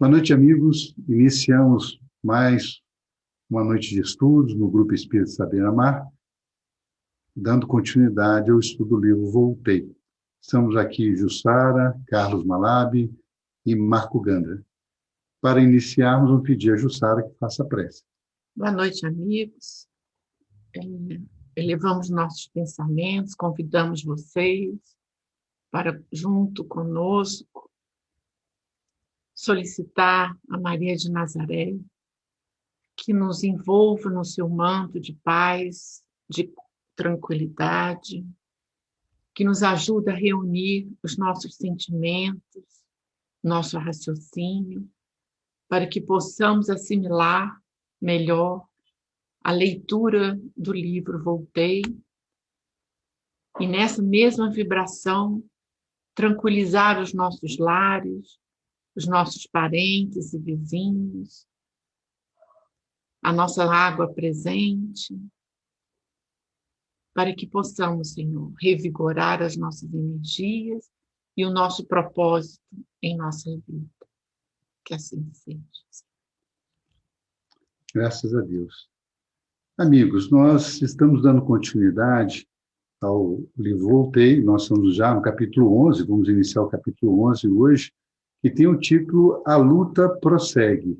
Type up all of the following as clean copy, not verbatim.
Boa noite, amigos. Iniciamos mais uma noite de estudos no Grupo Espírito Saber Amar, dando continuidade ao estudo do livro Voltei. Estamos aqui Jussara, Carlos Malabi e Marco Gandra. Para iniciarmos, vou pedir a Jussara que faça a prece. Boa noite, amigos. Elevamos nossos pensamentos, convidamos vocês para, junto conosco, solicitar a Maria de Nazaré que nos envolva no seu manto de paz, de tranquilidade, que nos ajude a reunir os nossos sentimentos, nosso raciocínio, para que possamos assimilar melhor a leitura do livro Voltei e, nessa mesma vibração, tranquilizar os nossos lares, os nossos parentes e vizinhos, a nossa água presente, para que possamos, Senhor, revigorar as nossas energias e o nosso propósito em nossa vida. Que assim seja. Graças a Deus. Amigos, nós estamos dando continuidade ao livro Voltei. Nós estamos já no capítulo 11, vamos iniciar o capítulo 11 hoje, que tem o título A Luta Prossegue.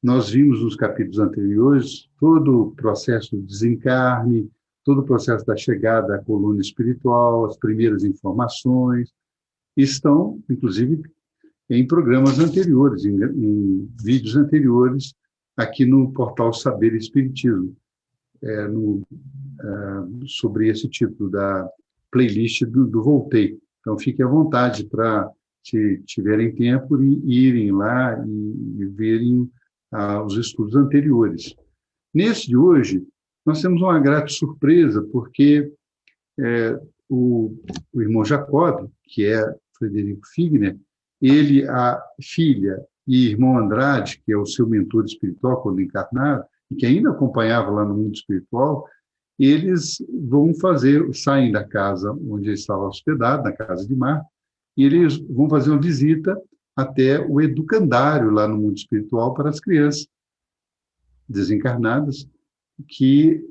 Nós vimos nos capítulos anteriores todo o processo do desencarne, todo o processo da chegada à coluna espiritual, as primeiras informações, estão, inclusive, em programas anteriores, em vídeos anteriores, aqui no portal Saber Espiritismo, sobre esse título da playlist do Voltei. Então, fiquem à vontade para, se tiverem tempo, irem lá e verem os estudos anteriores. Nesse de hoje, nós temos uma grata surpresa, porque o irmão Jacob, que é Frederico Figner, ele, a filha e irmão Andrade, que é o seu mentor espiritual quando encarnado, e que ainda acompanhava lá no mundo espiritual, eles saem da casa onde ele estava hospedado, na casa de Mar, e eles vão fazer uma visita até o educandário lá no mundo espiritual para as crianças desencarnadas, que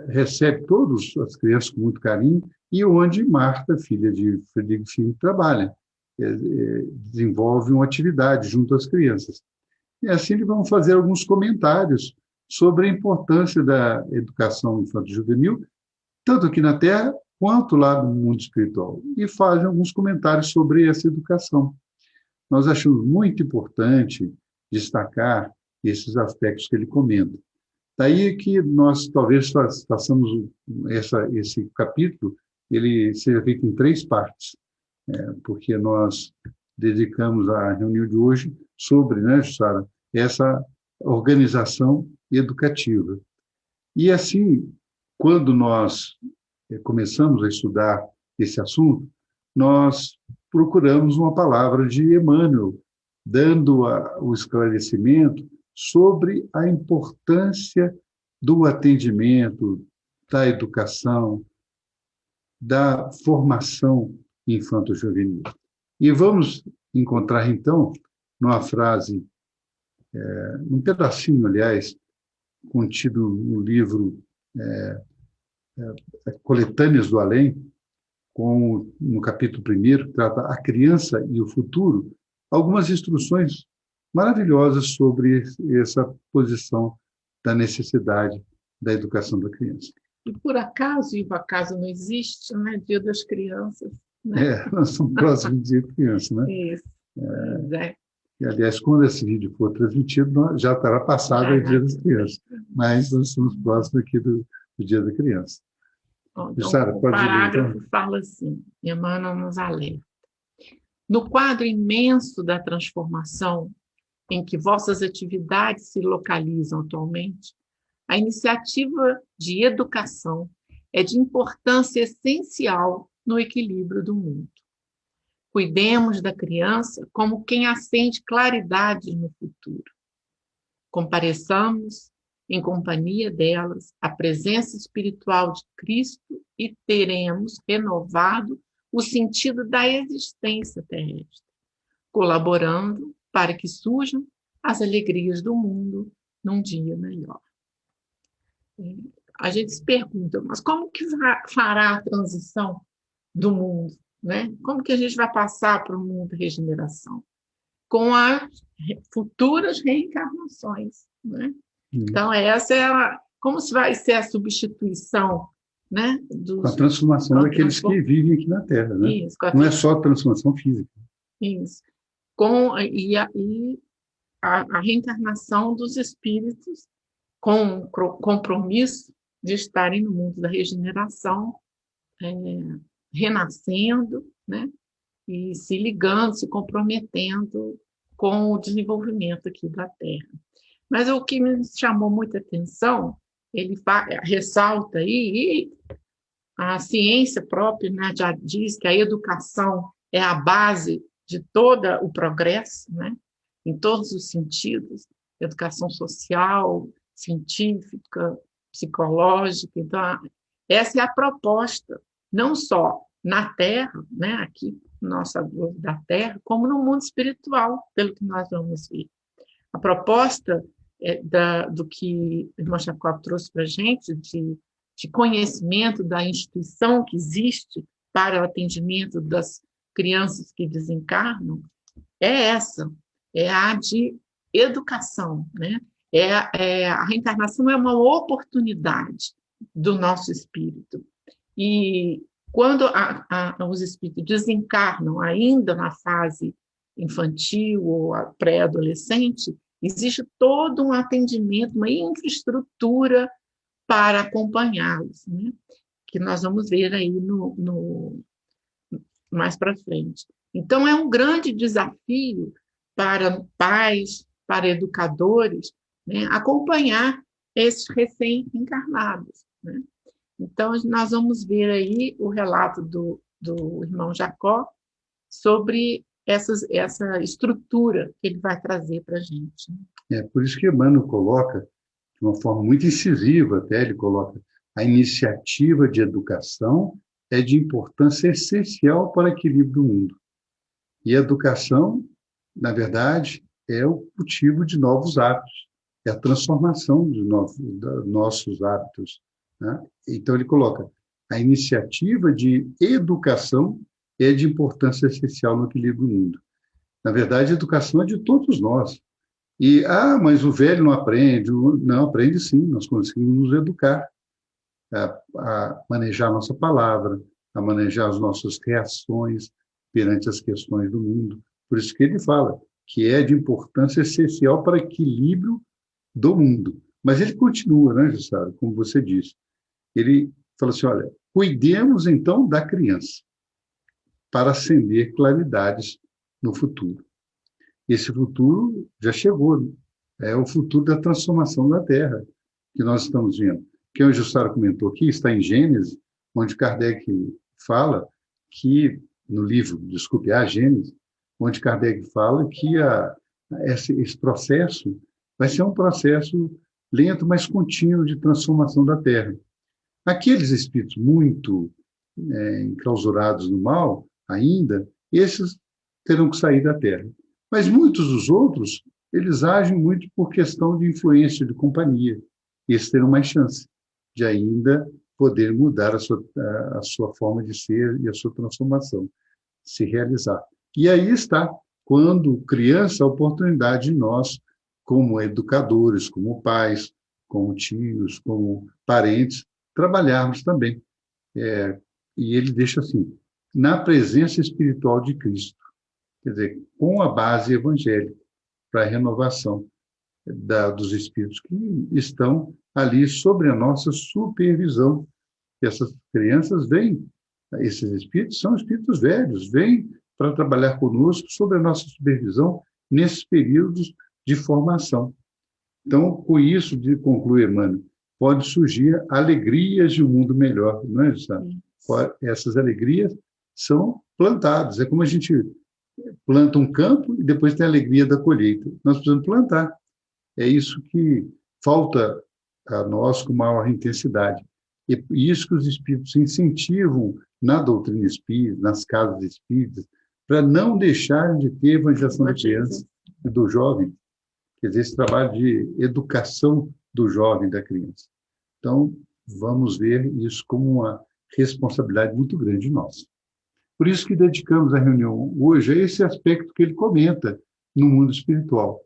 recebe todas as crianças com muito carinho, e onde Marta, filha de Frederico Figner, trabalha, desenvolve uma atividade junto às crianças. E assim eles vão fazer alguns comentários sobre a importância da educação infanto-juvenil, tanto aqui na Terra quanto lá no mundo espiritual, e fazem alguns comentários sobre essa educação. Nós achamos muito importante destacar esses aspectos que ele comenta. Daí que nós talvez façamos esse capítulo, ele seja feito em 3 partes, porque nós dedicamos a reunião de hoje sobre, Jussara, essa organização educativa. E assim, quando nós começamos a estudar esse assunto, nós procuramos uma palavra de Emmanuel, dando o esclarecimento sobre a importância do atendimento, da educação, da formação infanto-juvenil. E vamos encontrar, então, numa frase, um pedacinho, aliás, contido no livro Coletâneas do Além, no capítulo 1, que trata a criança e o futuro, algumas instruções maravilhosas sobre essa posição da necessidade da educação da criança. E por acaso, e o acaso não existe, né? Dia das Crianças. Né? Nós estamos próximos do Dia da Criança, né? Isso. E, aliás, quando esse vídeo for transmitido, já estará passado o Dia das Crianças, mas nós estamos próximos aqui do Dia da Criança. Então, Sara, o pode parágrafo fala assim, Emmanuel nos alerta. No quadro imenso da transformação em que vossas atividades se localizam atualmente, a iniciativa de educação é de importância essencial no equilíbrio do mundo. Cuidemos da criança como quem acende claridade no futuro. Compareçamos, em companhia delas, à presença espiritual de Cristo e teremos renovado o sentido da existência terrestre, colaborando para que surjam as alegrias do mundo num dia melhor. A gente se pergunta, mas como que fará a transição do mundo, né? Como que a gente vai passar para o mundo de regeneração? Com as futuras reencarnações, né? Então, essa é como se vai ser a substituição, né? Com a transformação daqueles que vivem aqui na Terra, né? Isso, não é só a transformação física. Isso. A reencarnação dos espíritos com compromisso de estarem no mundo da regeneração, renascendo, né? E se ligando, se comprometendo com o desenvolvimento aqui da Terra. Mas o que me chamou muita atenção, ele ressalta aí, e a ciência própria, né, já diz que a educação é a base de todo o progresso, né, em todos os sentidos, educação social, científica, psicológica. Então, essa é a proposta, não só na Terra, né, aqui, nossa da Terra, como no mundo espiritual, pelo que nós vamos ver. A proposta do que o irmão Jacob trouxe para a gente, de conhecimento da instituição que existe para o atendimento das crianças que desencarnam, é essa, é a de educação, né? A reencarnação é uma oportunidade do nosso espírito. E quando os espíritos desencarnam ainda na fase infantil ou pré-adolescente, existe todo um atendimento, uma infraestrutura para acompanhá-los, né? Que nós vamos ver aí mais para frente. Então, é um grande desafio para pais, para educadores, né, acompanhar esses recém-encarnados, né? Então, nós vamos ver aí o relato do irmão Jacó sobre essa estrutura que ele vai trazer para a gente. Por isso que Emmanuel coloca, de uma forma muito incisiva até, ele coloca a iniciativa de educação é de importância essencial para o equilíbrio do mundo. E a educação, na verdade, é o cultivo de novos hábitos, é a transformação de nossos hábitos, né? Então, ele coloca a iniciativa de educação é de importância essencial no equilíbrio do mundo. Na verdade, a educação é de todos nós. Mas o velho não aprende. Não, aprende sim, nós conseguimos nos educar a manejar a nossa palavra, a manejar as nossas reações perante as questões do mundo. Por isso que ele fala que é de importância essencial para o equilíbrio do mundo. Mas ele continua, né, Jussara, como você disse. Ele fala assim, olha, cuidemos então da criança para acender claridades no futuro. Esse futuro já chegou, é o futuro da transformação da Terra que nós estamos vendo. Que o Jussara comentou aqui, está em Gênesis, onde Kardec fala que, no livro, desculpe, a Gênesis, onde Kardec fala que esse processo vai ser um processo lento, mas contínuo de transformação da Terra. Aqueles espíritos muito enclausurados no mal, ainda, esses terão que sair da Terra. Mas muitos dos outros, eles agem muito por questão de influência, de companhia. E esses terão mais chance de ainda poder mudar a sua forma de ser e a sua transformação, se realizar. E aí está, quando criança, a oportunidade de nós, como educadores, como pais, como tios, como parentes, trabalharmos também. E ele deixa assim, na presença espiritual de Cristo, quer dizer, com a base evangélica, para a renovação dos espíritos que estão ali sob a nossa supervisão. Essas crianças vêm, esses espíritos são espíritos velhos, vêm para trabalhar conosco sob a nossa supervisão nesses períodos de formação. Então, com isso, de concluir, Emmanuel, pode surgir alegrias de um mundo melhor, não é, Gustavo? Essas alegrias são plantadas. É como a gente planta um campo e depois tem a alegria da colheita. Nós precisamos plantar. É isso que falta a nós com maior intensidade. E isso que os espíritos incentivam na doutrina espírita, nas casas espíritas, para não deixarem de ter evangelização da criança. do jovem, quer dizer, esse trabalho de educação do jovem, da criança. Então, vamos ver isso como uma responsabilidade muito grande nossa. Por isso que dedicamos a reunião hoje a esse aspecto que ele comenta no mundo espiritual.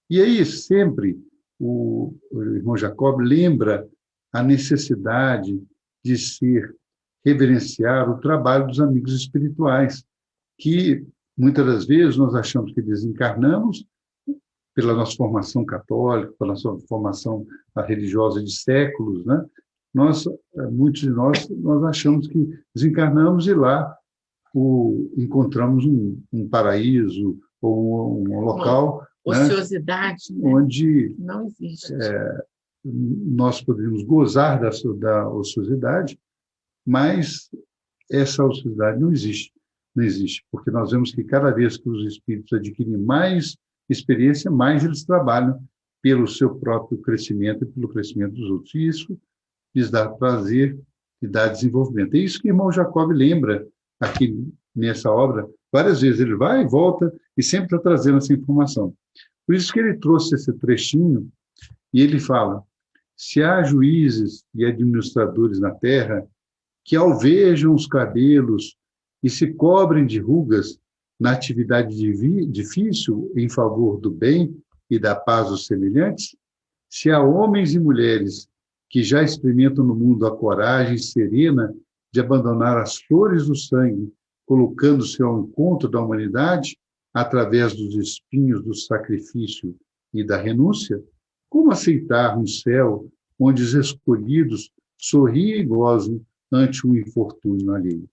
E aí, sempre, o irmão Jacob lembra a necessidade de reverenciar o trabalho dos amigos espirituais, que muitas das vezes nós achamos que desencarnamos pela nossa formação católica, pela nossa formação religiosa de séculos, né? Muitos de nós achamos que desencarnamos e lá encontramos um paraíso ou um local, ociosidade, né? Onde não existe. Nós poderíamos gozar da ociosidade, mas essa ociosidade não existe. Não existe, porque nós vemos que cada vez que os espíritos adquirem mais experiência, mais eles trabalham pelo seu próprio crescimento e pelo crescimento dos outros. E isso lhes dá prazer e dá desenvolvimento. É isso que o irmão Jacob lembra aqui nessa obra. Várias vezes ele vai e volta e sempre está trazendo essa informação. Por isso que ele trouxe esse trechinho e ele fala: se há juízes e administradores na terra que alvejam os cabelos e se cobrem de rugas na atividade difícil em favor do bem e da paz dos semelhantes, se há homens e mulheres que já experimentam no mundo a coragem serena de abandonar as flores do sangue, colocando-se ao encontro da humanidade através dos espinhos do sacrifício e da renúncia, como aceitar um céu onde os escolhidos sorriem e gozam ante um infortúnio alheio?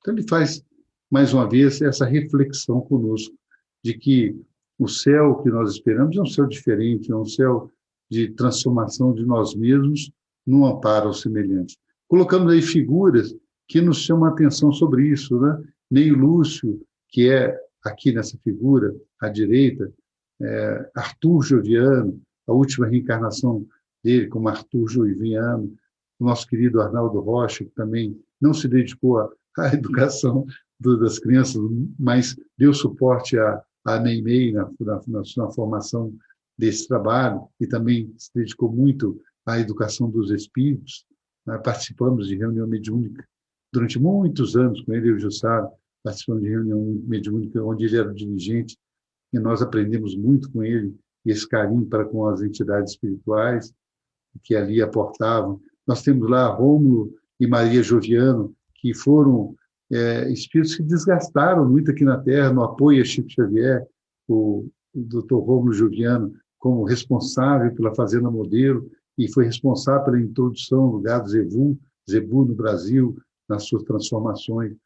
Então, ele faz, mais uma vez, essa reflexão conosco de que o céu que nós esperamos é um céu diferente, é um céu de transformação de nós mesmos num amparo aos semelhantes. Colocamos aí figuras que nos chamam a atenção sobre isso, né? Ney Lúcio, que é aqui nessa figura, à direita, Arthur Joviano, a última reencarnação dele como Arthur Joviano, o nosso querido Arnaldo Rocha, que também não se dedicou à educação das crianças, mas deu suporte a Neymei na formação desse trabalho e também se dedicou muito à educação dos espíritos. Participamos de reunião mediúnica durante muitos anos com ele e o Jussara, participamos de reunião mediúnica onde ele era o dirigente e nós aprendemos muito com ele e esse carinho para com as entidades espirituais que ali aportavam. Nós temos lá Rômulo e Maria Joviano, que foram espíritos que desgastaram muito aqui na Terra no apoio a Chico Xavier, o Dr. Rômulo Joviano como responsável pela Fazenda Modelo e foi responsável pela introdução do gado Zebu no Brasil, nas suas transformações.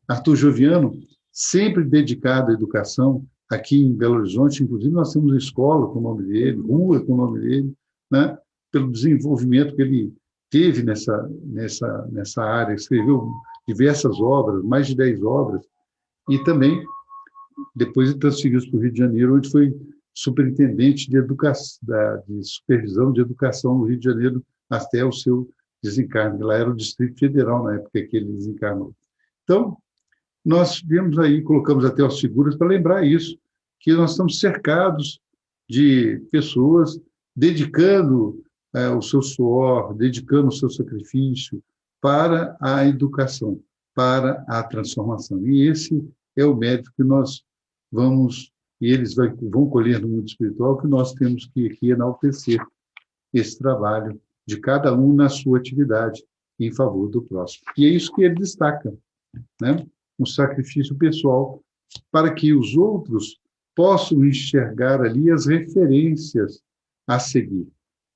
Arthur Joviano, sempre dedicado à educação, aqui em Belo Horizonte, inclusive nós temos escola com o nome dele, rua com o nome dele, né? Pelo desenvolvimento que ele teve nessa área, escreveu diversas obras, mais de 10 obras, e também, depois ele transferiu-se para o Rio de Janeiro, onde foi superintendente de supervisão de educação no Rio de Janeiro até o seu desencarne. Lá era o Distrito Federal, na época que ele desencarnou. Então, nós vemos aí, colocamos até as figuras para lembrar isso, que nós estamos cercados de pessoas dedicando o seu suor, dedicando o seu sacrifício para a educação, para a transformação. E esse é o mérito que nós vamos, e eles vão colher no mundo espiritual, que nós temos que enaltecer esse trabalho de cada um na sua atividade em favor do próximo. E é isso que ele destaca, né? Um sacrifício pessoal para que os outros possam enxergar ali as referências a seguir.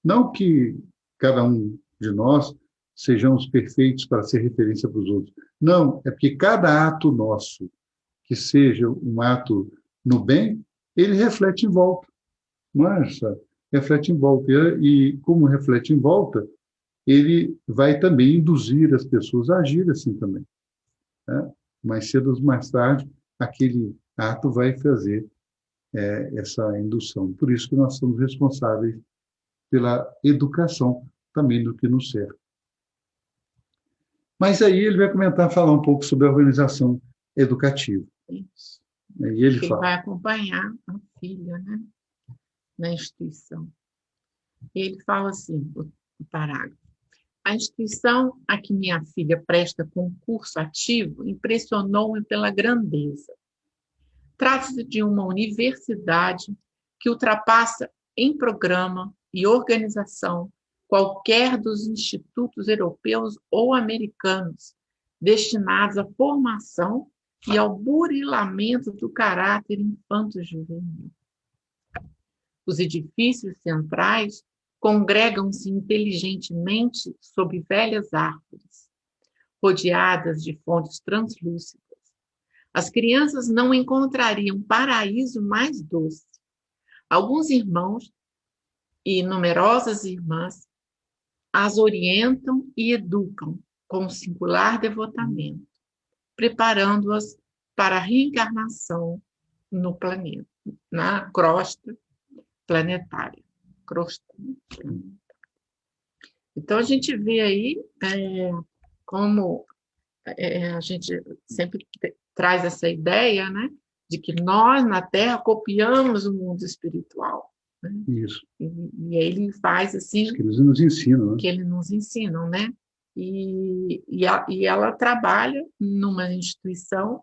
Não que cada um de nós sejamos perfeitos para ser referência para os outros. Não, é porque cada ato nosso, que seja um ato no bem, ele reflete em volta. Não é, sabe? Reflete em volta. E como reflete em volta, ele vai também induzir as pessoas a agir assim também, né? Mais cedo ou mais tarde, aquele ato vai fazer essa indução. Por isso que nós somos responsáveis pela educação também do que nos cerca. Mas aí ele vai falar um pouco sobre a organização educativa. E ele Ele fala, vai acompanhar a filha, né, na instituição. Ele fala assim, o parágrafo: a instituição a que minha filha presta concurso ativo impressionou-me pela grandeza. Trata-se de uma universidade que ultrapassa em programa e organização qualquer dos institutos europeus ou americanos destinados à formação e ao burilamento do caráter infanto-juvenil. Os edifícios centrais congregam-se inteligentemente sob velhas árvores, rodeadas de fontes translúcidas. As crianças não encontrariam paraíso mais doce. Alguns irmãos e numerosas irmãs as orientam e educam com singular devotamento, preparando-as para a reencarnação no planeta, na crosta planetária. Então, a gente vê aí como a gente sempre traz essa ideia, né, de que nós, na Terra, copiamos o mundo espiritual. Né? isso. E ele faz assim... Isso que eles nos ensinam. Né? Que eles nos ensinam, né? E ela trabalha numa instituição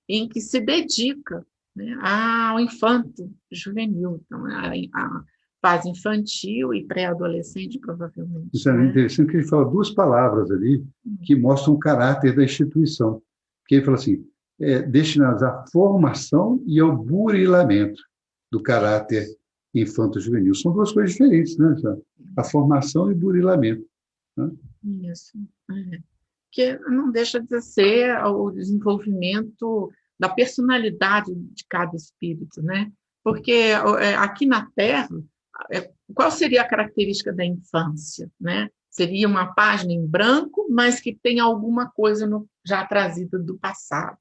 em que se dedica, né, ao infanto juvenil, então, a fase infantil e pré-adolescente, provavelmente. Isso é né? interessante que ele fala duas palavras ali que mostram o caráter da instituição. Que ele fala assim, destinadas à formação e ao burilamento do caráter infanto-juvenil. São duas coisas diferentes, né? A formação e o burilamento. Né? Isso. Que não deixa de ser o desenvolvimento da personalidade de cada espírito, né? Porque aqui na Terra, qual seria a característica da infância, né? Seria uma página em branco, mas que tem alguma coisa já trazida do passado.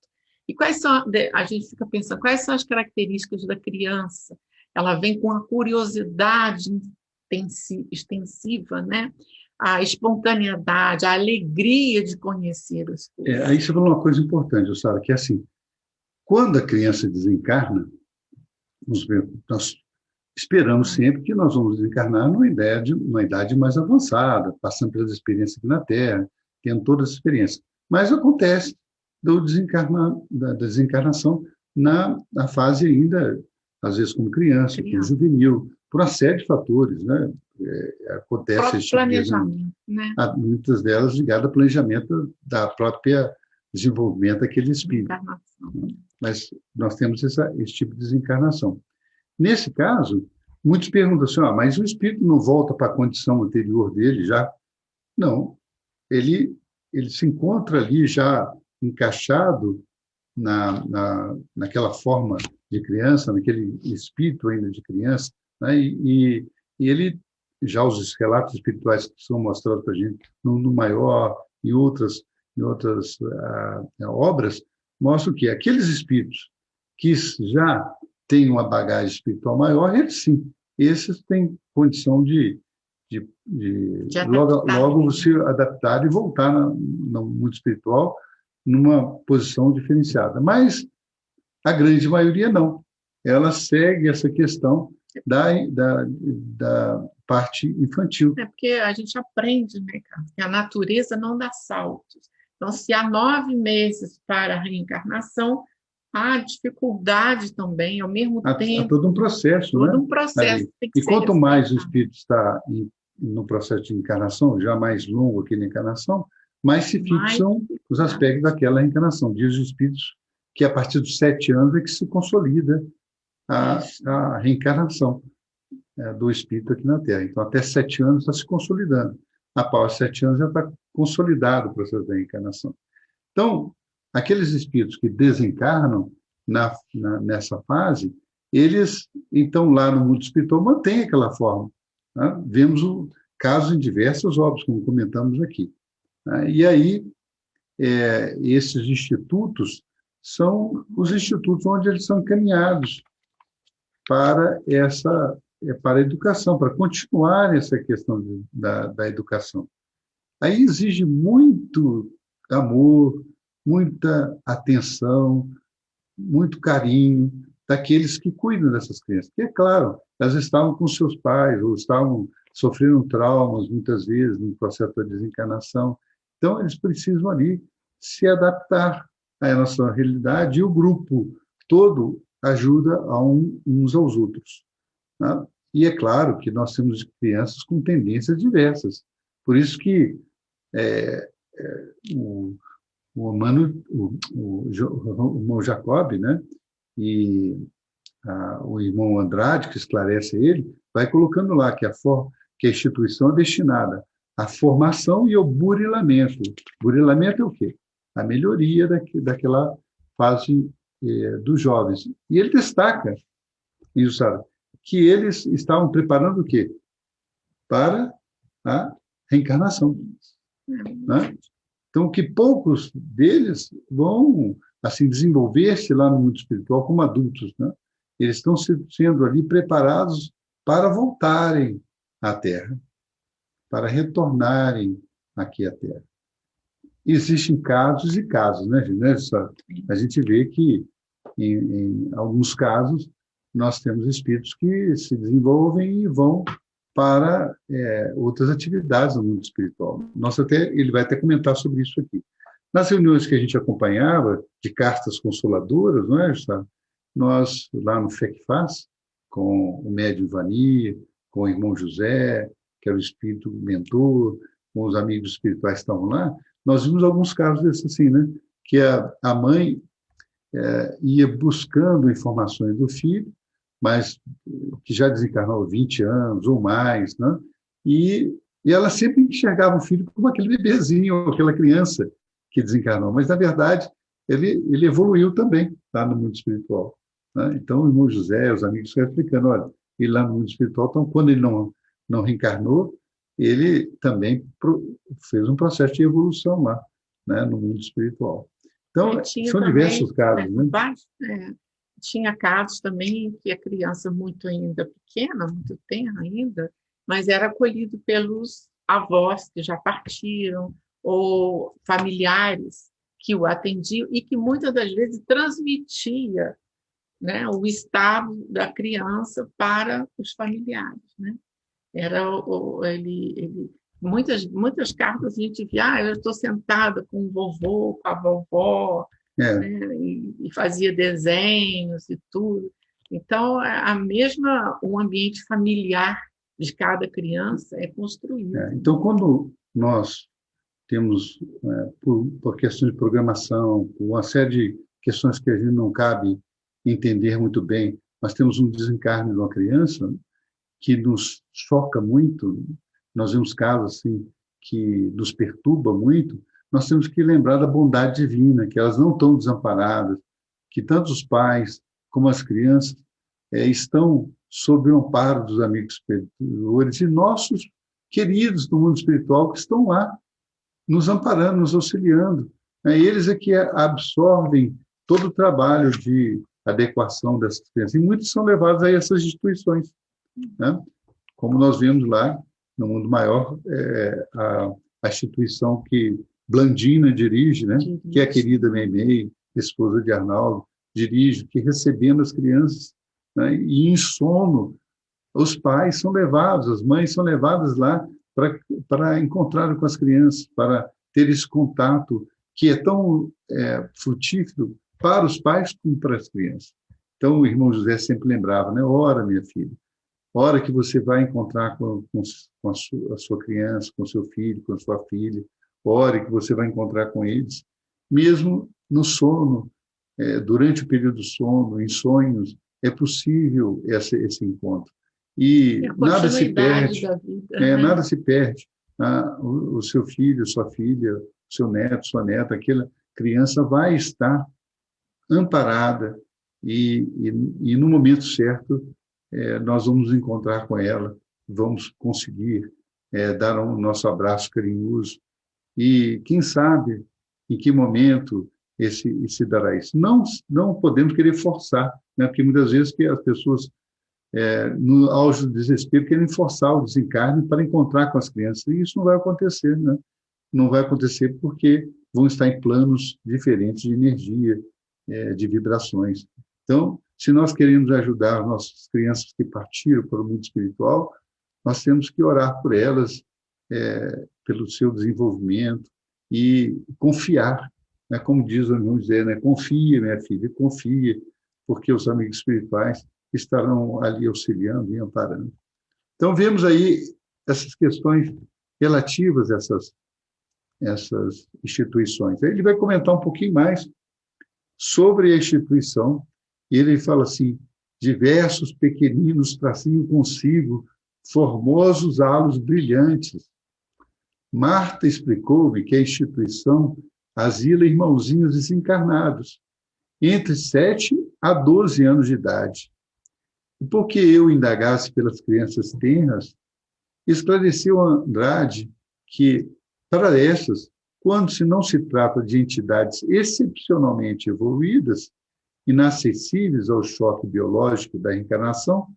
E quais são, a gente fica pensando, quais são as características da criança? Ela vem com a curiosidade extensiva, né? A espontaneidade, a alegria de conhecer as coisas. Aí você falou uma coisa importante, Sara, que é assim, quando a criança desencarna, nós esperamos sempre que nós vamos desencarnar numa idade mais avançada, passando pelas experiências aqui na Terra, tendo toda essa experiência. Mas acontece da desencarnação na fase ainda, às vezes como criança, como juvenil, por uma série de fatores, né? Acontece esse planejamento, né? Muitas delas ligadas ao planejamento da própria desenvolvimento daquele espírito. Mas nós temos esse tipo de desencarnação. Nesse caso, muitos perguntam assim, mas o espírito não volta para a condição anterior dele já? Não, ele se encontra ali já encaixado naquela forma de criança, naquele espírito ainda de criança, né? E ele, já os relatos espirituais que são mostrados para a gente no Maior e outras obras, mostram que aqueles espíritos que já têm uma bagagem espiritual maior, eles sim, esses têm condição de logo se adaptar e voltar no mundo espiritual numa posição diferenciada. Mas a grande maioria não. Ela segue essa questão da parte infantil. É porque a gente aprende, né, Carlos, que a natureza não dá saltos. Então, se há 9 meses para a reencarnação, há dificuldade também, ao mesmo tempo. Há todo um processo, todo né? um processo. E quanto mais o espírito está no processo de encarnação, já mais longo aqui na encarnação, mais se fixam os aspectos daquela reencarnação. Diz os espíritos que a partir dos 7 anos é que se consolida a reencarnação do espírito aqui na Terra. Então, até 7 anos está se consolidando. Após 7 anos já está consolidado o processo da reencarnação. Então, aqueles espíritos que desencarnam nessa fase, eles, então, lá no mundo espiritual, mantêm aquela forma. Né? Vemos o caso em diversas obras, como comentamos aqui. Né? E aí, esses institutos são os institutos onde eles são encaminhados para a educação, para continuar essa questão da educação. Aí exige muito amor, muita atenção, muito carinho daqueles que cuidam dessas crianças. Porque, é claro, elas estavam com seus pais, ou estavam sofrendo traumas, muitas vezes, no processo da desencarnação. Então, eles precisam ali se adaptar à nossa realidade, e o grupo todo ajuda uns aos outros, né? E é claro que nós temos crianças com tendências diversas. Por isso que o, o irmão Jacob, né, e o irmão Andrade, que esclarece ele, vai colocando lá que a instituição é destinada à formação e ao burilamento. Burilamento é o quê? A melhoria daquela fase dos jovens. E ele destaca isso, sabe? Que eles estavam preparando o quê? Para a reencarnação, né? Então, que poucos deles vão assim desenvolver-se lá no mundo espiritual como adultos, né? Eles estão sendo ali preparados para voltarem à Terra, para retornarem aqui à Terra. Existem casos e casos, né, gente? A gente vê que, em alguns casos, nós temos espíritos que se desenvolvem e vão para outras atividades no mundo espiritual. Ele vai até comentar sobre isso aqui. Nas reuniões que a gente acompanhava, de cartas consoladoras, não é, Gustavo? Nós, lá no FECFAS, com o médium Vani, com o irmão José, que era o espírito mentor, com os amigos espirituais que estavam lá, nós vimos alguns casos desses assim, né? Que a mãe ia buscando informações do filho, mas que já desencarnou há 20 anos ou mais, né? E ela sempre enxergava o filho como aquele bebezinho, aquela criança que desencarnou, mas, na verdade, ele evoluiu também lá no mundo espiritual, né? Então, o irmão José, os amigos ficam explicando, olha, ele lá no mundo espiritual, então, quando ele não reencarnou, ele também fez um processo de evolução lá, né, no mundo espiritual. Então, são diversos casos, né? Tinha casos também que a criança muito ainda pequena, muito tenra ainda, mas era acolhido pelos avós que já partiram, ou familiares que o atendiam e que muitas das vezes transmitia, né, o estado da criança para os familiares, né? Muitas cartas a gente via, eu estou sentada com o vovô, com a vovó, né, e fazia desenhos e tudo. Então, o ambiente familiar de cada criança é construído. Então, quando nós temos, por questões de programação, por uma série de questões que a gente não cabe entender muito bem, nós temos um desencarne de uma criança que nos choca muito, nós vemos casos assim que nos perturba muito, nós temos que lembrar da bondade divina, que elas não estão desamparadas, que tanto os pais como as crianças estão sob o amparo dos amigos superiores e nossos queridos do mundo espiritual que estão lá, nos amparando, nos auxiliando. Eles é que absorvem todo o trabalho de adequação dessas crianças, e muitos são levados a essas instituições, né? Como nós vemos lá no mundo maior, a instituição que Blandina dirige, né? Que é a querida Meimei, esposa de Arnaldo, dirige, que recebendo as crianças, né? E em sono, os pais são levados, as mães são levadas lá para encontrar com as crianças, para ter esse contato que é tão frutífero para os pais como para as crianças. Então, o irmão José sempre lembrava, né? Ora, minha filha, hora que você vai encontrar com a sua criança, com o seu filho, com a sua filha, hora que você vai encontrar com eles, mesmo no sono, durante o período do sono, em sonhos, é possível esse encontro. E nada se perde, nada se perde. O seu filho, sua filha, seu neto, sua neta, aquela criança vai estar amparada e no momento certo, nós vamos nos encontrar com ela, vamos conseguir dar um nosso abraço carinhoso e, quem sabe, em que momento se dará isso. Não podemos querer forçar, né? Porque muitas vezes que as pessoas, no auge do desespero, querem forçar o desencarne para encontrar com as crianças, e isso não vai acontecer, né? Não vai acontecer porque vão estar em planos diferentes de energia, de vibrações. Então, se nós queremos ajudar nossas crianças que partiram para o mundo espiritual, nós temos que orar por elas, pelo seu desenvolvimento e confiar, né? Como diz o irmão José, né? Confia, minha filha, confia, porque os amigos espirituais estarão ali auxiliando e amparando. Então, vemos aí essas questões relativas a essas instituições. Aí ele vai comentar um pouquinho mais sobre a instituição, e ele fala assim: diversos pequeninos traziam consigo formosos halos brilhantes. Marta explicou-me que a instituição asila irmãozinhos desencarnados, entre 7 a 12 anos de idade. E porque eu indagasse pelas crianças tenras, esclareceu Andrade que, para essas, quando se não se trata de entidades excepcionalmente evoluídas, inacessíveis ao choque biológico da reencarnação,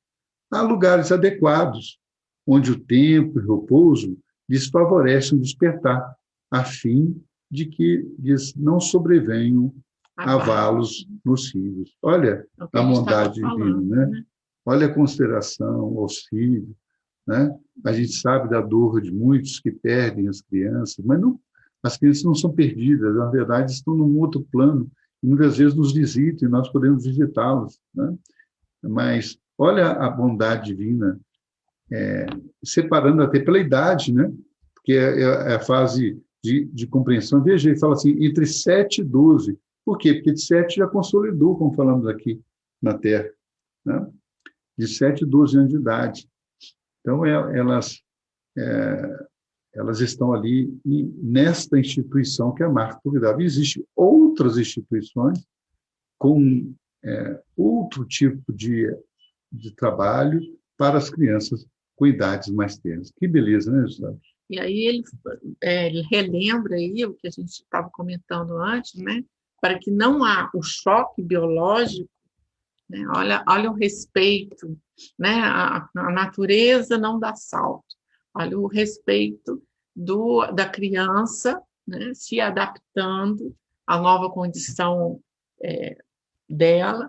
há lugares adequados, onde o tempo e o repouso lhes favorecem o despertar, a fim de que lhes não sobrevenham avalos nocivos. Olha a bondade divina, né? Olha a consideração, o auxílio, né? A gente sabe da dor de muitos que perdem as crianças, mas não, as crianças não são perdidas, na verdade estão num outro plano, e muitas vezes nos visitam e nós podemos visitá-los, né? Mas olha a bondade divina, separando até pela idade, né? Porque é a fase de compreensão. Veja, ele fala assim, entre 7 e 12. Por quê? Porque de 7 já consolidou, como falamos aqui na Terra, né? De 7 a 12 anos de idade. Então, elas estão ali nesta instituição que é a Marta convidava. Existem outras instituições com outro tipo de trabalho para as crianças com idades mais ternas. Que beleza, né, Gustavo? E aí ele relembra aí o que a gente estava comentando antes, né? Para que não há o choque biológico, né? Olha o respeito, né? A natureza não dá salto. Olha o respeito da criança, né? Se adaptando à nova condição dela,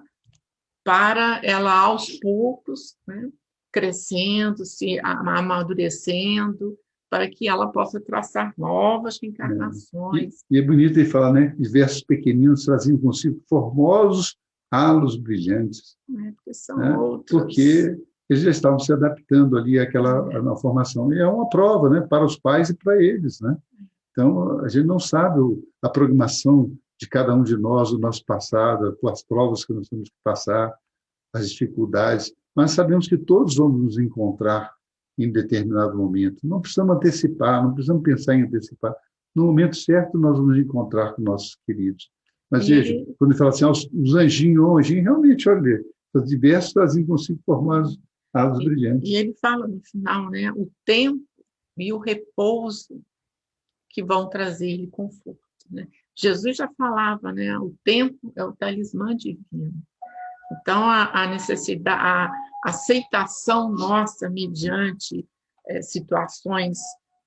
para ela, aos poucos, né? Crescendo, se amadurecendo, para que ela possa traçar novas encarnações. E é bonito ele falar, né? Diversos pequeninos traziam consigo formosos halos brilhantes. Porque são outros. Porque eles já estavam se adaptando ali na formação. E é uma prova, né? Para os pais e para eles, né? Então, a gente não sabe a programação de cada um de nós, o nosso passado, as provas que nós temos que passar, as dificuldades, mas sabemos que todos vamos nos encontrar em determinado momento. Não precisamos antecipar, não precisamos pensar em antecipar. No momento certo, nós vamos encontrar com nossos queridos. Mas veja, quando ele fala assim, os anjinhos, realmente, olha, os diversos traziam consigo formosos halos brilhantes. E ele fala no final, né, o tempo e o repouso que vão trazer-lhe conforto, né? Jesus já falava, né, o tempo é o talismã divino. Então, a necessidade, a aceitação nossa mediante situações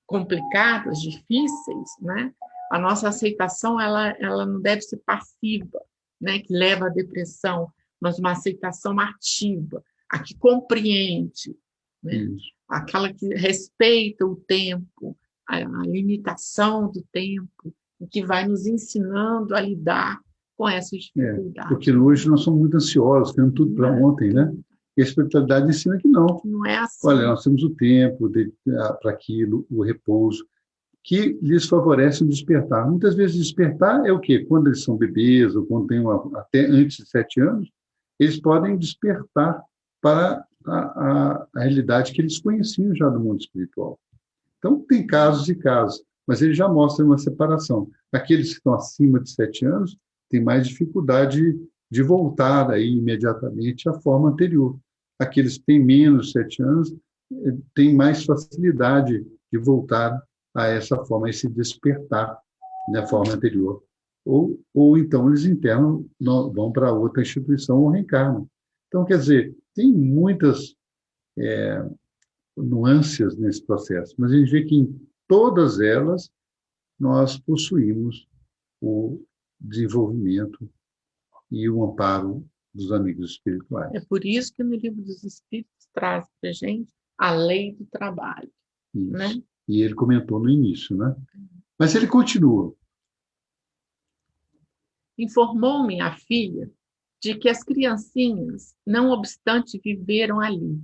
complicadas, difíceis, né? A nossa aceitação ela não deve ser passiva, né? Que leva à depressão, mas uma aceitação ativa, a que compreende, né? Aquela que respeita o tempo, a limitação do tempo, e que vai nos ensinando a lidar com essas dificuldades. Porque hoje nós somos muito ansiosos, queremos tudo para ontem, né? E a espiritualidade ensina que não. Não é assim. Olha, nós temos o tempo para aquilo, o repouso, que lhes favorece o despertar. Muitas vezes despertar é o quê? Quando eles são bebês, ou quando têm até antes de 7 anos, eles podem despertar para a realidade que eles conheciam já do mundo espiritual. Então, tem casos e casos, mas ele já mostra uma separação. Aqueles que estão acima de 7 anos têm mais dificuldade de voltar aí imediatamente à forma anterior. Aqueles que têm menos de 7 anos têm mais facilidade de voltar a essa forma, a esse despertar na forma anterior. Ou então eles internam, vão para outra instituição ou reencarnam. Então, quer dizer, tem muitas nuances nesse processo, mas a gente vê que em todas elas nós possuímos o desenvolvimento e o amparo dos amigos espirituais. É por isso que no Livro dos Espíritos traz para a gente a lei do trabalho, Isso. né? E ele comentou no início, né? Mas ele continua. Informou-me a filha de que as criancinhas, não obstante, viveram ali,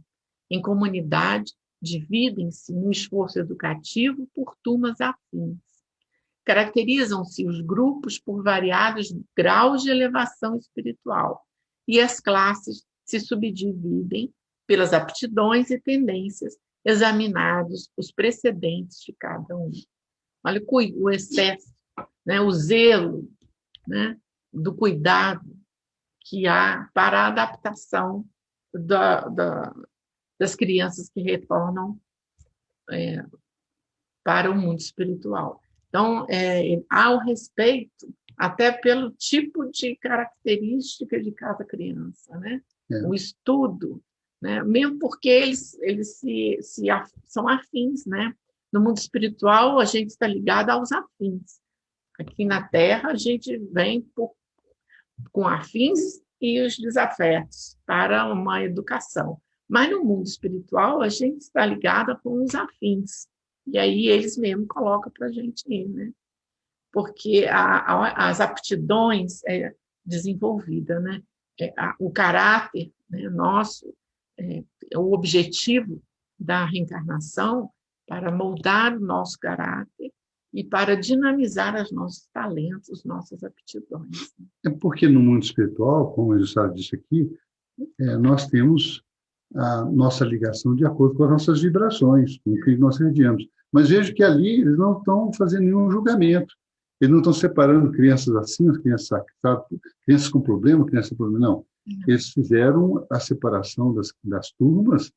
em comunidade, dividem-se no esforço educativo por turmas afins. Caracterizam-se os grupos por variados graus de elevação espiritual e as classes se subdividem pelas aptidões e tendências, examinados os precedentes de cada um. Olha o excesso, né, o zelo, né, do cuidado que há para a adaptação das crianças que retornam para o mundo espiritual. Então, há o respeito até pelo tipo de característica de cada criança, né? O estudo, né? Mesmo porque eles são afins, né? No mundo espiritual, a gente está ligado aos afins. Aqui na Terra, a gente vem com afins e os desafetos para uma educação. Mas no mundo espiritual, a gente está ligada com os afins. E aí eles mesmo colocam para a gente ir, né? Porque as aptidões desenvolvidas, né? O caráter, né, nosso, o objetivo da reencarnação para moldar o nosso caráter e para dinamizar os nossos talentos, nossas aptidões. É porque no mundo espiritual, como o Gustavo disse aqui, nós temos a nossa ligação de acordo com as nossas vibrações, com o que nós acreditamos. Mas vejo que ali eles não estão fazendo nenhum julgamento. Eles não estão separando crianças assim, crianças com problema, crianças com problema. Não. Eles fizeram a separação das turmas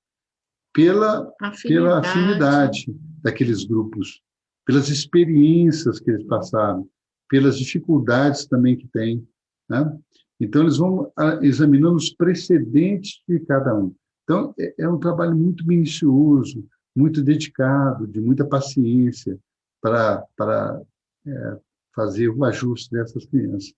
pela afinidade daqueles grupos, pelas experiências que eles passaram, pelas dificuldades também que têm, né? Então, eles vão examinando os precedentes de cada um. Então, é um trabalho muito minucioso, muito dedicado, de muita paciência para fazer o ajuste dessas crianças.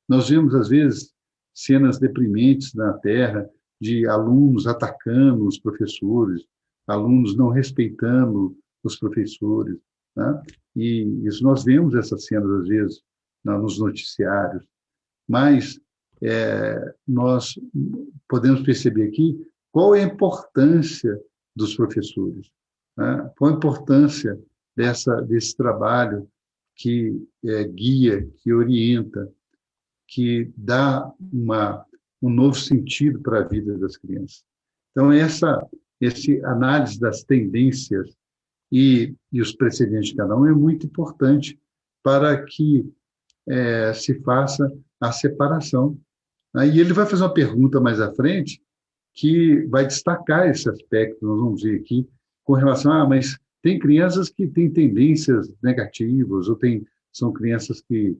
Nós vemos, às vezes, cenas deprimentes na Terra de alunos atacando os professores, alunos não respeitando os professores, né? E isso nós vemos essas cenas, às vezes, nos noticiários. Mas nós podemos perceber aqui qual é a importância dos professores, né? Qual a importância desse trabalho que guia, que orienta, que dá um novo sentido para a vida das crianças. Então, essa análise das tendências e os precedentes de cada um é muito importante para que se faça a separação. Aí ele vai fazer uma pergunta mais à frente que vai destacar esse aspecto, nós vamos ver aqui, com relação mas tem crianças que têm tendências negativas, ou são crianças que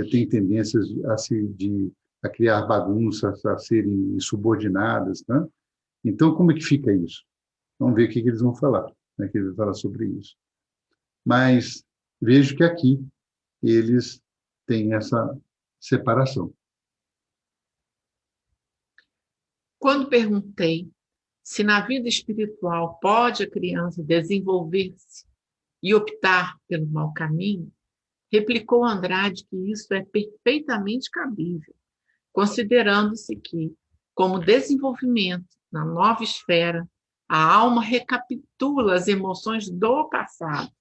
têm tendências a criar bagunças, a serem subordinadas, né? Então, como é que fica isso? Vamos ver o que eles vão falar, né, que eles vão falar sobre isso. Mas vejo que aqui eles têm essa separação. Quando perguntei se na vida espiritual pode a criança desenvolver-se e optar pelo mau caminho, replicou Andrade que isso é perfeitamente cabível, considerando-se que, como desenvolvimento na nova esfera, a alma recapitula as emoções do passado,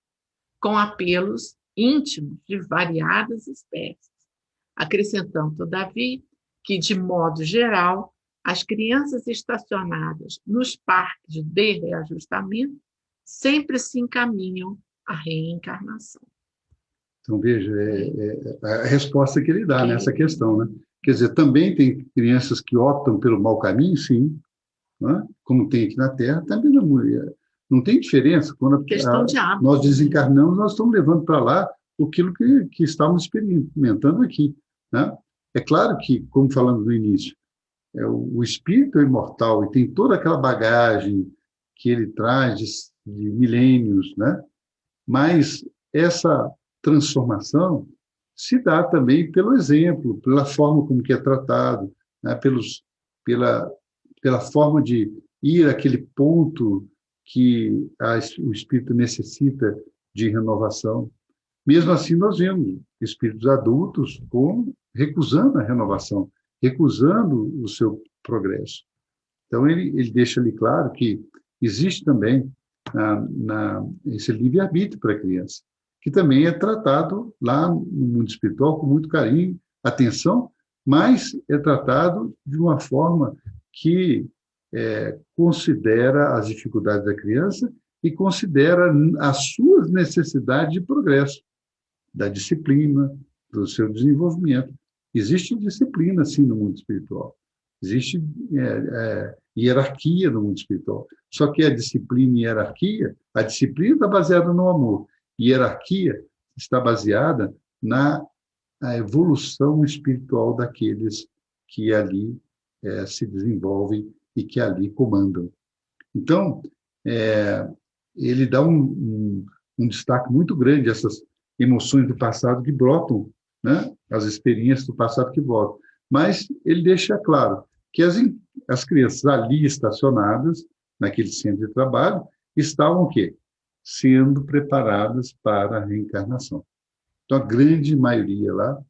com apelos íntimos de variadas espécies, acrescentando, todavia, que, de modo geral, as crianças estacionadas nos parques de reajustamento sempre se encaminham à reencarnação. Então, veja, a resposta que ele dá nessa questão, né? Quer dizer, também tem crianças que optam pelo mau caminho, sim, né? Como tem aqui na Terra, também não tem diferença. Quando nós desencarnamos, nós estamos levando para lá aquilo que estamos experimentando aqui, né? É claro que, como falamos no início, o espírito é imortal e tem toda aquela bagagem que ele traz de milênios, né? Mas essa transformação, se dá também pelo exemplo, pela forma como que é tratado, né? Pela forma de ir àquele ponto que o espírito necessita de renovação. Mesmo assim, nós vemos espíritos adultos recusando a renovação, recusando o seu progresso. Então, ele deixa ali claro que existe também esse livre-arbítrio para a criança, que também é tratado lá no mundo espiritual com muito carinho, atenção, mas é tratado de uma forma que considera as dificuldades da criança e considera as suas necessidades de progresso, da disciplina, do seu desenvolvimento. Existe disciplina, sim, no mundo espiritual. Existe hierarquia no mundo espiritual. Só que a disciplina e a disciplina está baseada no amor. E a hierarquia está baseada na evolução espiritual daqueles que ali se desenvolvem e que ali comandam. Então, ele dá um destaque muito grande a essas emoções do passado que brotam, né? As experiências do passado que brotam. Mas ele deixa claro que as crianças ali estacionadas, naquele centro de trabalho, estavam o quê? Sendo preparadas para a reencarnação. Então, a grande maioria lá,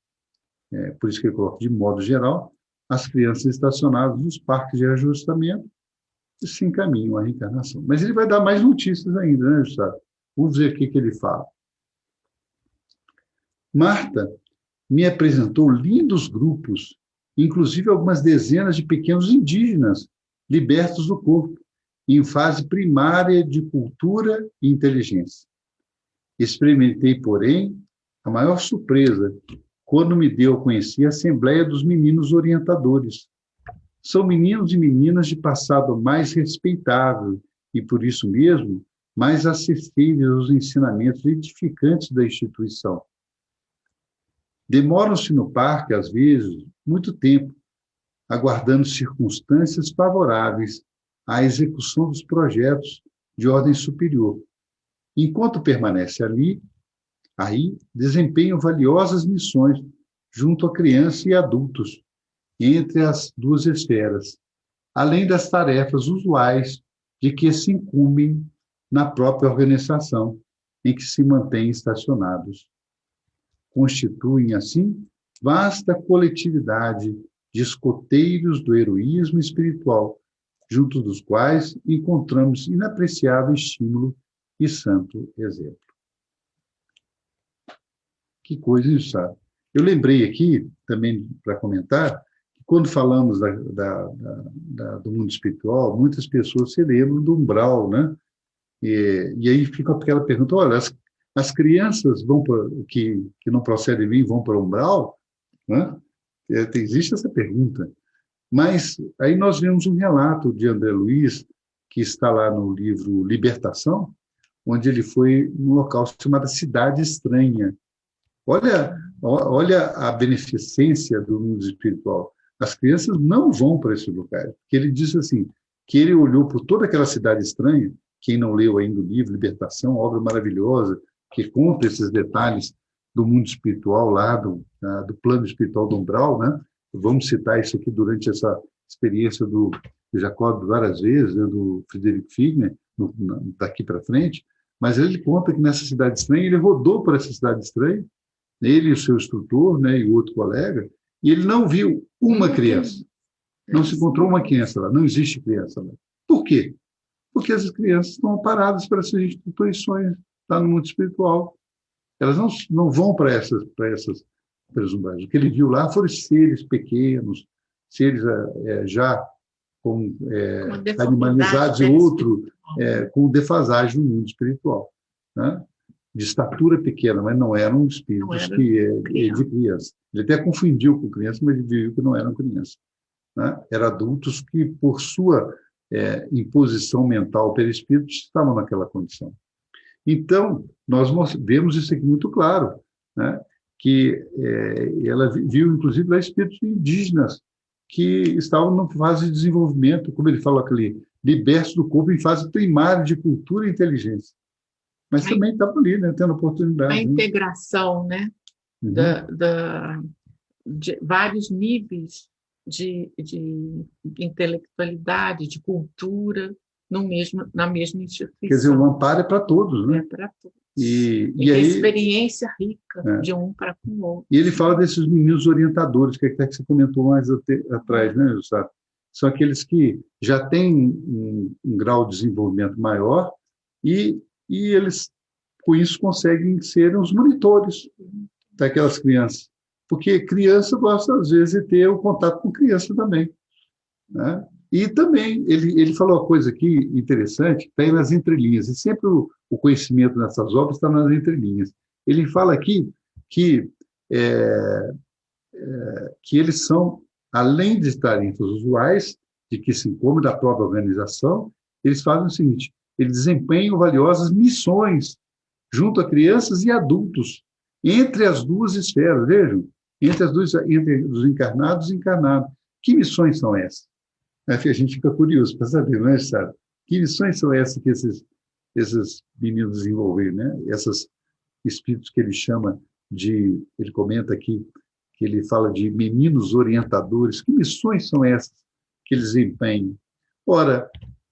por isso que ele coloca de modo geral, as crianças estacionadas nos parques de reajustamento se encaminham à reencarnação. Mas ele vai dar mais notícias ainda, né, Gustavo? Vamos ver o que ele fala. Marta me apresentou lindos grupos, inclusive algumas dezenas de pequenos indígenas libertos do corpo, em fase primária de cultura e inteligência. Experimentei, porém, a maior surpresa quando me deu a conhecer a Assembleia dos Meninos Orientadores. São meninos e meninas de passado mais respeitável e, por isso mesmo, mais acessíveis aos ensinamentos edificantes da instituição. Demoram-se no parque, às vezes, muito tempo, aguardando circunstâncias favoráveis à execução dos projetos de ordem superior. Enquanto permanece aí desempenham valiosas missões junto a crianças e adultos, entre as duas esferas, além das tarefas usuais de que se incumbem na própria organização em que se mantêm estacionados. Constituem, assim, vasta coletividade de escoteiros do heroísmo espiritual, junto dos quais encontramos inapreciável estímulo e santo exemplo. Que coisa isso, sabe? Eu lembrei aqui, também para comentar, que quando falamos do mundo espiritual, muitas pessoas se lembram do umbral, né? E aí fica aquela pergunta, olha, as crianças que não procedem bem vão para o umbral? Né? Existe essa pergunta. Mas aí nós vemos um relato de André Luiz, que está lá no livro Libertação, onde ele foi num local chamado Cidade Estranha. Olha a beneficência do mundo espiritual. As crianças não vão para esse lugar. Porque ele diz assim, que ele olhou por toda aquela cidade estranha, quem não leu ainda o livro Libertação, obra maravilhosa, que conta esses detalhes do mundo espiritual lá, do plano espiritual do umbral, né? Vamos citar isso aqui durante essa experiência do Jacob várias vezes, né, do Frederico Figner, daqui para frente, mas ele conta que nessa cidade estranha, ele rodou por essa cidade estranha, ele e o seu instrutor, né, e o outro colega, e ele não viu uma criança. Não se encontrou uma criança lá, não existe criança lá. Por quê? Porque essas crianças estão paradas para essas instituições, lá no mundo espiritual. Elas não vão para essas umbrais. O que ele viu lá foram seres pequenos, seres já com animalizados e outro com defasagem no mundo espiritual, né? De estatura pequena, mas não eram espíritos de criança. Ele até confundiu com criança, mas ele viu que não eram crianças, né? Eram adultos que, por sua imposição mental perispírito, estavam naquela condição. Então, nós vemos isso aqui muito claro, né? Que ela viu, inclusive, lá espíritos indígenas que estavam numa fase de desenvolvimento, como ele fala ali, libertos do corpo em fase primária de cultura e inteligência. Mas também estavam ali, né, tendo oportunidade. A integração, né? de vários níveis de intelectualidade, de cultura, na mesma instituição. Quer dizer, o amparo é para todos, né? É para todos. E aí, experiência rica de um para com o outro. E ele fala desses meninos orientadores, que até que você comentou mais atrás, né, Gustavo? São aqueles que já têm um grau de desenvolvimento maior e eles, com isso, conseguem ser os monitores daquelas crianças. Porque criança gosta, às vezes, de ter o contato com criança também, né? E também, ele falou uma coisa aqui interessante, que está aí nas entrelinhas, e sempre o conhecimento nessas obras está nas entrelinhas. Ele fala aqui que eles são, além de estarem entre os usuais, de que se incombe da própria organização, eles fazem o seguinte: eles desempenham valiosas missões junto a crianças e adultos, entre as duas esferas, vejam, entre os encarnados e encarnados. Que missões são essas? A gente fica curioso para saber, não é, Sara? Que missões são essas que esses meninos desenvolveram, né? Esses espíritos que ele chama de, ele comenta aqui, que ele fala de meninos orientadores. Que missões são essas que eles desempenham? Ora,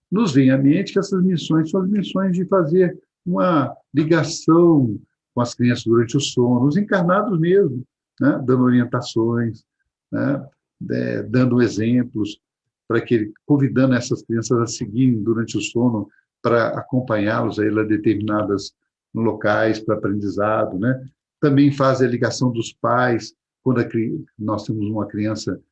nos vem à mente que essas missões são as missões de fazer uma ligação com as crianças durante o sono, os encarnados mesmo, né? Dando orientações, né? Dando exemplos, para que, convidando essas crianças a seguirem durante o sono para acompanhá-los a determinados locais para aprendizado, né? Também faz a ligação dos pais, quando nós temos uma criança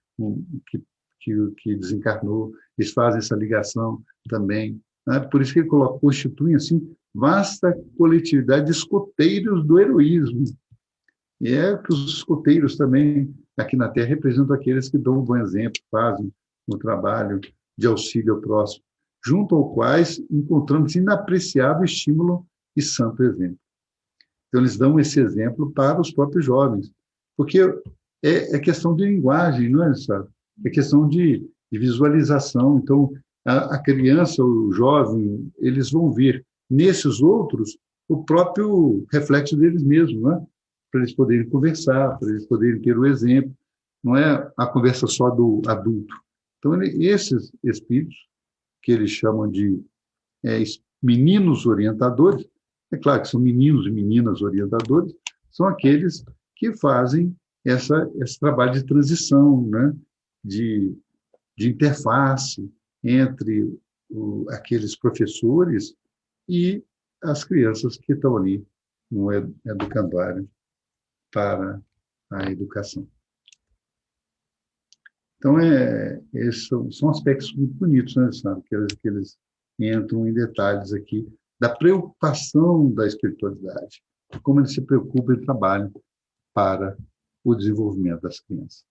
que desencarnou, eles fazem essa ligação também, né? Por isso que ele constitui assim vasta coletividade de escoteiros do heroísmo. E que os escoteiros também aqui na Terra representam aqueles que dão um bom exemplo, fazem um trabalho de auxílio ao próximo, junto ao quais encontramos inapreciável estímulo e santo exemplo. Então, eles dão esse exemplo para os próprios jovens, porque é questão de linguagem, não é, sabe? É questão de visualização. Então, a criança, o jovem, eles vão ver nesses outros o próprio reflexo deles mesmos, né? Para eles poderem conversar, para eles poderem ter o exemplo. Não é a conversa só do adulto. Então, esses espíritos, que eles chamam de meninos orientadores, é claro que são meninos e meninas orientadores, são aqueles que fazem esse trabalho de transição, né? de interface entre aqueles professores e as crianças que estão ali no educandário para a educação. Então, esses são aspectos muito bonitos, né, sabe? Que eles entram em detalhes aqui da preocupação da espiritualidade, de como eles se preocupam e trabalham para o desenvolvimento das crianças.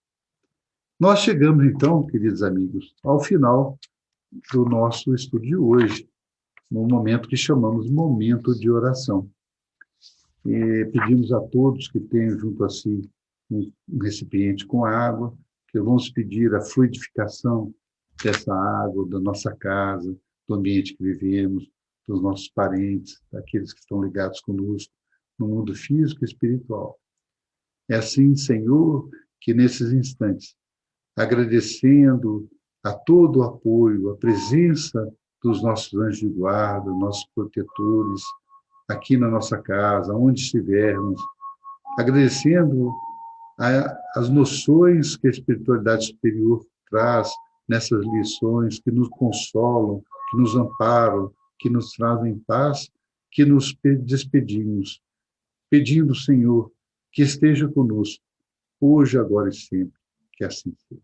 Nós chegamos, então, queridos amigos, ao final do nosso estudo de hoje, num momento que chamamos momento de oração. E pedimos a todos que tenham junto a si um recipiente com água, que vamos pedir a fluidificação dessa água, da nossa casa, do ambiente que vivemos, dos nossos parentes, daqueles que estão ligados conosco no mundo físico e espiritual. É assim, Senhor, que nesses instantes, agradecendo a todo o apoio, a presença dos nossos anjos de guarda, nossos protetores, aqui na nossa casa, onde estivermos, agradecendo as noções que a espiritualidade superior traz nessas lições, que nos consolam, que nos amparam, que nos trazem paz, que nos despedimos, pedindo, Senhor, que esteja conosco, hoje, agora e sempre, que assim seja.